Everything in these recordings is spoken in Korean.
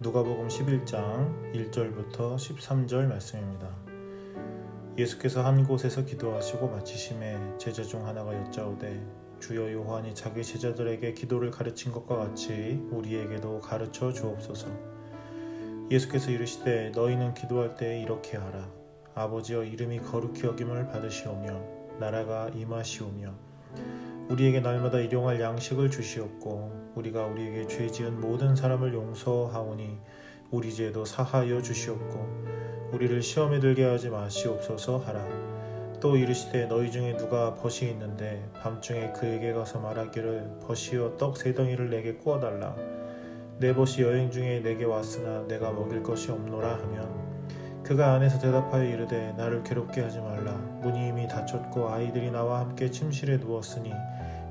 누가복음 11장 1절부터 13절 말씀입니다. 예수께서 한 곳에서 기도하시고 마치심에 제자 중 하나가 여짜오되 주여 요한이 자기 제자들에게 기도를 가르친 것과 같이 우리에게도 가르쳐 주옵소서. 예수께서 이르시되 너희는 기도할 때 이렇게 하라. 아버지여 이름이 거룩히 여김을 받으시오며 나라가 임하시오며 우리에게 날마다 일용할 양식을 주시옵고 우리가 우리에게 죄 지은 모든 사람을 용서하오니 우리 죄도 사하여 주시옵고 우리를 시험에 들게 하지 마시옵소서 하라. 또 이르시되 너희 중에 누가 벗이 있는데 밤중에 그에게 가서 말하기를 벗이여 떡 세 덩이를 내게 구워달라. 내 벗이 여행 중에 내게 왔으나 내가 먹일 것이 없노라 하면 그가 안에서 대답하여 이르되 나를 괴롭게 하지 말라. 문이 이미 닫혔고 아이들이 나와 함께 침실에 누웠으니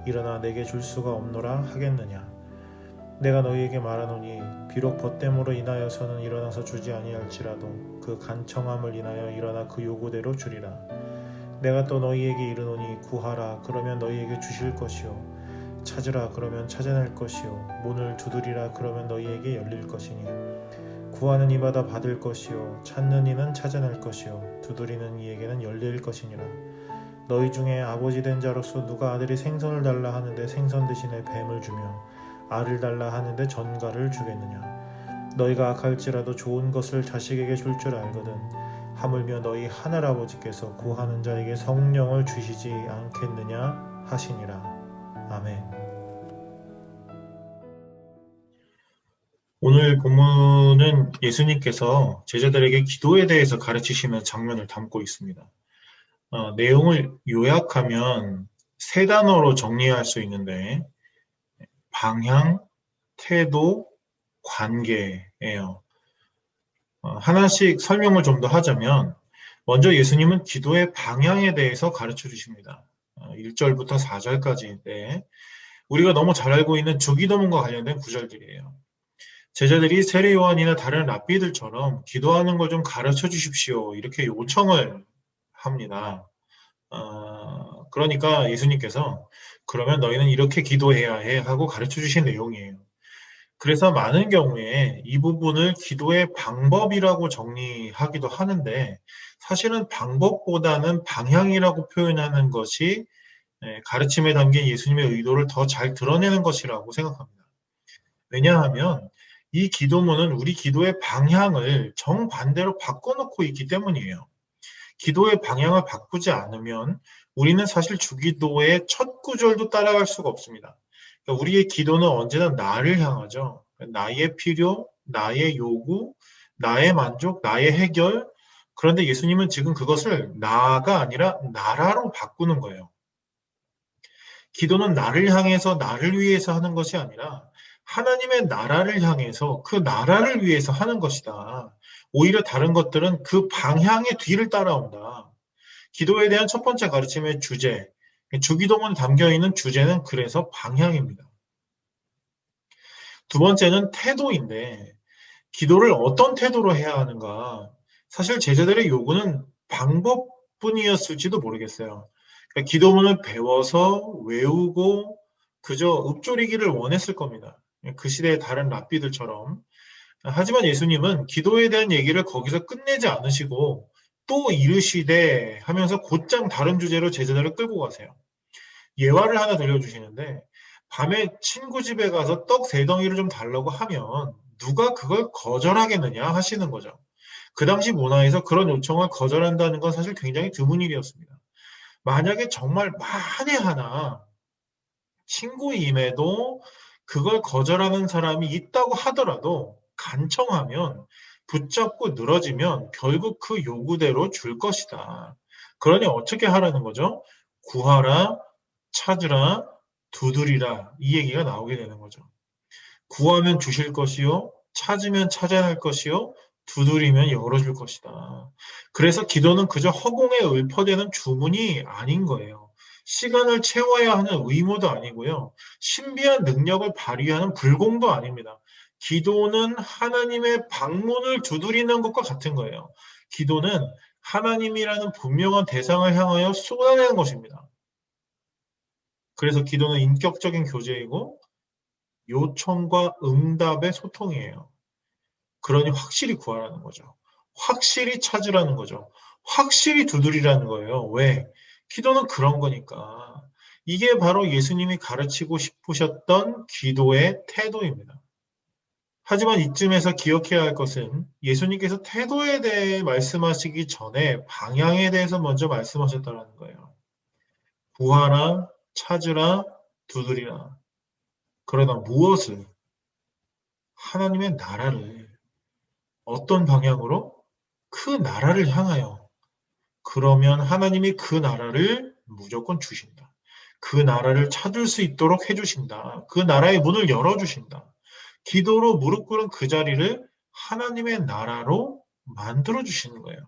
일어나 내게 줄 수가 없노라 하겠느냐. 내가 너희에게 말하노니 비록 벗됨으로 인하여서는 일어나서 주지 아니할지라도 그 간청함을 인하여 일어나 그 요구대로 주리라. 내가 또 너희에게 이르노니 구하라 그러면 너희에게 주실 것이요 찾으라 그러면 찾아낼 것이요 문을 두드리라 그러면 너희에게 열릴 것이니 구하는 이마다 받을 것이요 찾는 이는 찾아낼 것이요 두드리는 이에게는 열릴 것이니라. 너희 중에 아버지 된 자로서 누가 아들이 생선을 달라 하는데 생선 대신에 뱀을 주며 알을 달라 하는데 전갈을 주겠느냐. 너희가 악할지라도 좋은 것을 자식에게 줄 줄 알거든 하물며 너희 하늘아버지께서 구하는 자에게 성령을 주시지 않겠느냐 하시니라. 아멘. 오늘 본문은 예수님께서 제자들에게 기도에 대해서 가르치시는 장면을 담고 있습니다. 내용을 요약하면 세 단어로 정리할 수 있는데 방향, 태도, 관계예요. 하나씩 설명을 좀 더 하자면 먼저 예수님은 기도의 방향에 대해서 가르쳐 주십니다. 1절부터 4절까지인데 우리가 너무 잘 알고 있는 주기도문과 관련된 구절들이에요. 제자들이 세례 요한이나 다른 랍비들처럼 기도하는 걸 좀 가르쳐 주십시오. 이렇게 요청을 합니다. 그러니까 예수님께서 그러면 너희는 이렇게 기도해야 해 하고 가르쳐 주신 내용이에요. 그래서 많은 경우에 이 부분을 기도의 방법이라고 정리하기도 하는데 사실은 방법보다는 방향이라고 표현하는 것이 가르침에 담긴 예수님의 의도를 더 잘 드러내는 것이라고 생각합니다. 왜냐하면 이 기도문은 우리 기도의 방향을 정반대로 바꿔놓고 있기 때문이에요. 기도의 방향을 바꾸지 않으면 우리는 사실 주기도의 첫 구절도 따라갈 수가 없습니다. 그러니까 우리의 기도는 언제나 나를 향하죠. 나의 필요, 나의 요구, 나의 만족, 나의 해결. 그런데 예수님은 지금 그것을 나가 아니라 나라로 바꾸는 거예요. 기도는 나를 향해서 나를 위해서 하는 것이 아니라 하나님의 나라를 향해서 그 나라를 위해서 하는 것이다. 오히려 다른 것들은 그 방향의 뒤를 따라온다. 기도에 대한 첫 번째 가르침의 주제, 주기도문에 담겨 있는 주제는 그래서 방향입니다. 두 번째는 태도인데 기도를 어떤 태도로 해야 하는가? 사실 제자들의 요구는 방법뿐이었을지도 모르겠어요. 그러니까 기도문을 배워서 외우고 그저 읊조리기를 원했을 겁니다. 그 시대의 다른 랍비들처럼. 하지만 예수님은 기도에 대한 얘기를 거기서 끝내지 않으시고 또 이르시되 하면서 곧장 다른 주제로 제자들을 끌고 가세요. 예화를 하나 들려주시는데 밤에 친구 집에 가서 떡 세 덩이를 좀 달라고 하면 누가 그걸 거절하겠느냐 하시는 거죠. 그 당시 문화에서 그런 요청을 거절한다는 건 사실 굉장히 드문 일이었습니다. 만약에 정말 만에 하나 친구임에도 그걸 거절하는 사람이 있다고 하더라도 간청하면 붙잡고 늘어지면 결국 그 요구대로 줄 것이다. 그러니 어떻게 하라는 거죠? 구하라, 찾으라, 두드리라 이 얘기가 나오게 되는 거죠. 구하면 주실 것이요, 찾으면 찾아낼 것이요, 두드리면 열어줄 것이다. 그래서 기도는 그저 허공에 읊어대는 주문이 아닌 거예요. 시간을 채워야 하는 의무도 아니고요. 신비한 능력을 발휘하는 불공도 아닙니다. 기도는 하나님의 방문을 두드리는 것과 같은 거예요. 기도는 하나님이라는 분명한 대상을 향하여 쏟아내는 것입니다. 그래서 기도는 인격적인 교제이고 요청과 응답의 소통이에요. 그러니 확실히 구하라는 거죠. 확실히 찾으라는 거죠. 확실히 두드리라는 거예요. 왜? 기도는 그런 거니까. 이게 바로 예수님이 가르치고 싶으셨던 기도의 태도입니다. 하지만 이쯤에서 기억해야 할 것은 예수님께서 태도에 대해 말씀하시기 전에 방향에 대해서 먼저 말씀하셨다는 거예요. 구하라, 찾으라, 두드리라. 그러나 무엇을? 하나님의 나라를. 어떤 방향으로? 그 나라를 향하여. 그러면 하나님이 그 나라를 무조건 주신다. 그 나라를 찾을 수 있도록 해주신다. 그 나라의 문을 열어주신다. 기도로 무릎 꿇은 그 자리를 하나님의 나라로 만들어 주시는 거예요.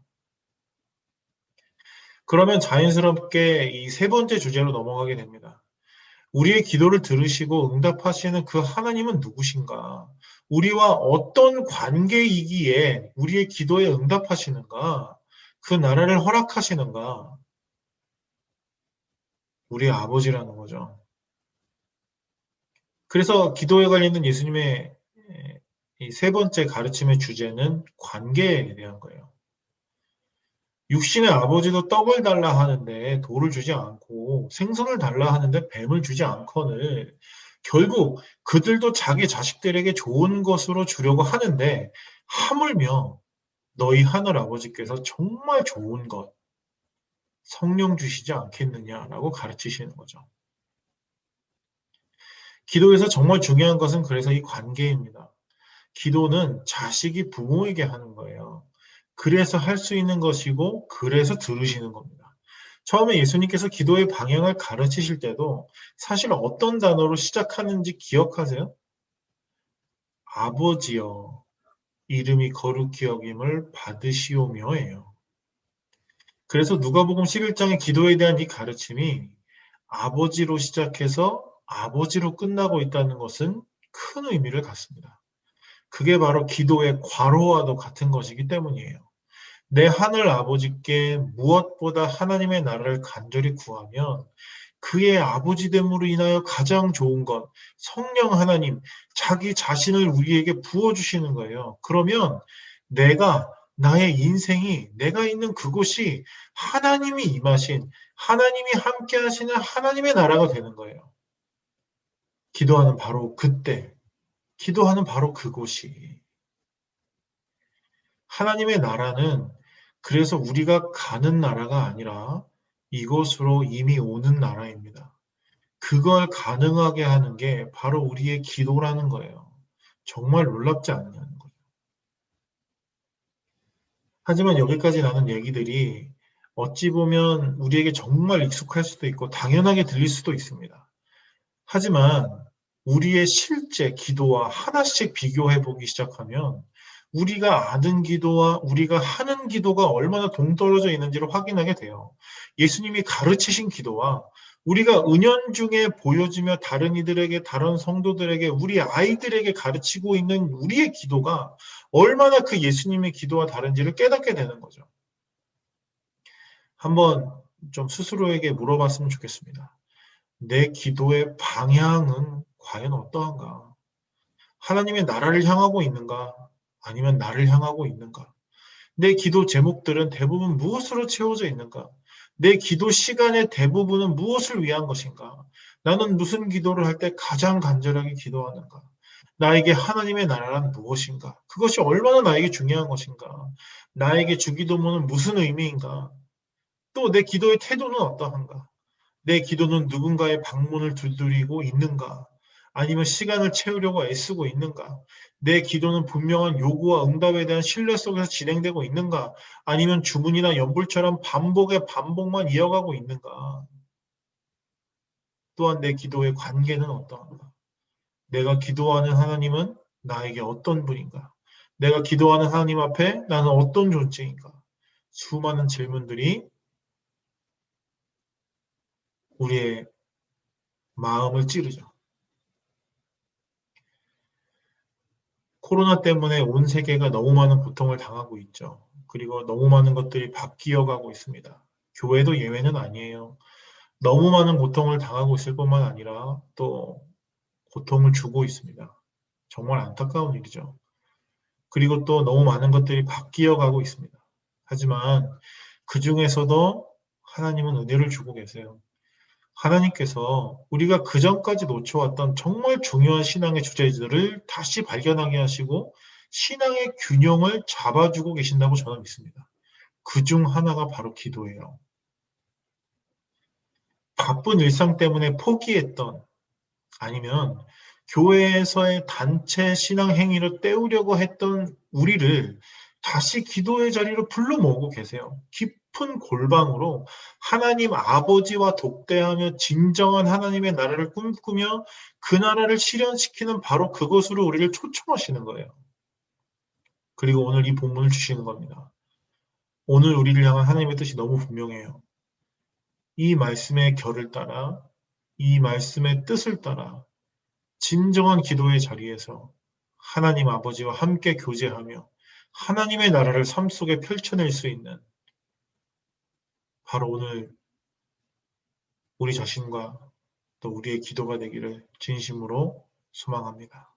그러면 자연스럽게 이 세 번째 주제로 넘어가게 됩니다. 우리의 기도를 들으시고 응답하시는 그 하나님은 누구신가? 우리와 어떤 관계이기에 우리의 기도에 응답하시는가? 그 나라를 허락하시는가? 우리의 아버지라는 거죠. 그래서 기도에 관련된 예수님의 이 세 번째 가르침의 주제는 관계에 대한 거예요. 육신의 아버지도 떡을 달라 하는데 돌을 주지 않고 생선을 달라 하는데 뱀을 주지 않거늘 결국 그들도 자기 자식들에게 좋은 것으로 주려고 하는데 하물며 너희 하늘 아버지께서 정말 좋은 것 성령 주시지 않겠느냐라고 가르치시는 거죠. 기도에서 정말 중요한 것은 그래서 이 관계입니다. 기도는 자식이 부모에게 하는 거예요. 그래서 할 수 있는 것이고 그래서 들으시는 겁니다. 처음에 예수님께서 기도의 방향을 가르치실 때도 사실 어떤 단어로 시작하는지 기억하세요? 아버지여 이름이 거룩히 여김을 받으시오며예요. 그래서 누가복음 11장의 기도에 대한 이 가르침이 아버지로 시작해서 아버지로 끝나고 있다는 것은 큰 의미를 갖습니다. 그게 바로 기도의 과로와도 같은 것이기 때문이에요. 내 하늘 아버지께 무엇보다 하나님의 나라를 간절히 구하면 그의 아버지됨으로 인하여 가장 좋은 것, 성령 하나님, 자기 자신을 우리에게 부어주시는 거예요. 그러면 나의 인생이, 내가 있는 그곳이 하나님이 임하신, 하나님이 함께 하시는 하나님의 나라가 되는 거예요. 기도하는 바로 그때, 기도하는 바로 그곳이. 하나님의 나라는 그래서 우리가 가는 나라가 아니라 이곳으로 이미 오는 나라입니다. 그걸 가능하게 하는 게 바로 우리의 기도라는 거예요. 정말 놀랍지 않냐는 거죠. 하지만 여기까지 나눈 얘기들이 어찌 보면 우리에게 정말 익숙할 수도 있고 당연하게 들릴 수도 있습니다. 하지만 우리의 실제 기도와 하나씩 비교해 보기 시작하면 우리가 아는 기도와 우리가 하는 기도가 얼마나 동떨어져 있는지를 확인하게 돼요. 예수님이 가르치신 기도와 우리가 은연중에 보여지며 다른 이들에게, 다른 성도들에게, 우리 아이들에게 가르치고 있는 우리의 기도가 얼마나 그 예수님의 기도와 다른지를 깨닫게 되는 거죠. 한번 좀 스스로에게 물어봤으면 좋겠습니다. 내 기도의 방향은 과연 어떠한가? 하나님의 나라를 향하고 있는가? 아니면 나를 향하고 있는가? 내 기도 제목들은 대부분 무엇으로 채워져 있는가? 내 기도 시간의 대부분은 무엇을 위한 것인가? 나는 무슨 기도를 할 때 가장 간절하게 기도하는가? 나에게 하나님의 나라란 무엇인가? 그것이 얼마나 나에게 중요한 것인가? 나에게 주기도문은 무슨 의미인가? 또 내 기도의 태도는 어떠한가? 내 기도는 누군가의 방문을 두드리고 있는가? 아니면 시간을 채우려고 애쓰고 있는가? 내 기도는 분명한 요구와 응답에 대한 신뢰 속에서 진행되고 있는가? 아니면 주문이나 연불처럼 반복의 반복만 이어가고 있는가? 또한 내 기도의 관계는 어떠한가? 내가 기도하는 하나님은 나에게 어떤 분인가? 내가 기도하는 하나님 앞에 나는 어떤 존재인가? 수많은 질문들이 우리의 마음을 찌르죠. 코로나 때문에 온 세계가 너무 많은 고통을 당하고 있죠. 그리고 너무 많은 것들이 바뀌어가고 있습니다. 교회도 예외는 아니에요. 너무 많은 고통을 당하고 있을 뿐만 아니라 또 고통을 주고 있습니다. 정말 안타까운 일이죠. 그리고 또 너무 많은 것들이 바뀌어 가고 있습니다. 하지만 그 중에서도 하나님은 은혜를 주고 계세요. 하나님께서 우리가 그전까지 놓쳐왔던 정말 중요한 신앙의 주제들을 다시 발견하게 하시고 신앙의 균형을 잡아주고 계신다고 저는 믿습니다. 그 중 하나가 바로 기도예요. 바쁜 일상 때문에 포기했던 아니면 교회에서의 단체 신앙 행위를 때우려고 했던 우리를 다시 기도의 자리로 불러 모으고 계세요. 깊은 골방으로 하나님 아버지와 독대하며 진정한 하나님의 나라를 꿈꾸며 그 나라를 실현시키는 바로 그것으로 우리를 초청하시는 거예요. 그리고 오늘 이 본문을 주시는 겁니다. 오늘 우리를 향한 하나님의 뜻이 너무 분명해요. 이 말씀의 결을 따라, 이 말씀의 뜻을 따라 진정한 기도의 자리에서 하나님 아버지와 함께 교제하며 하나님의 나라를 삶 속에 펼쳐낼 수 있는 바로 오늘 우리 자신과 또 우리의 기도가 되기를 진심으로 소망합니다.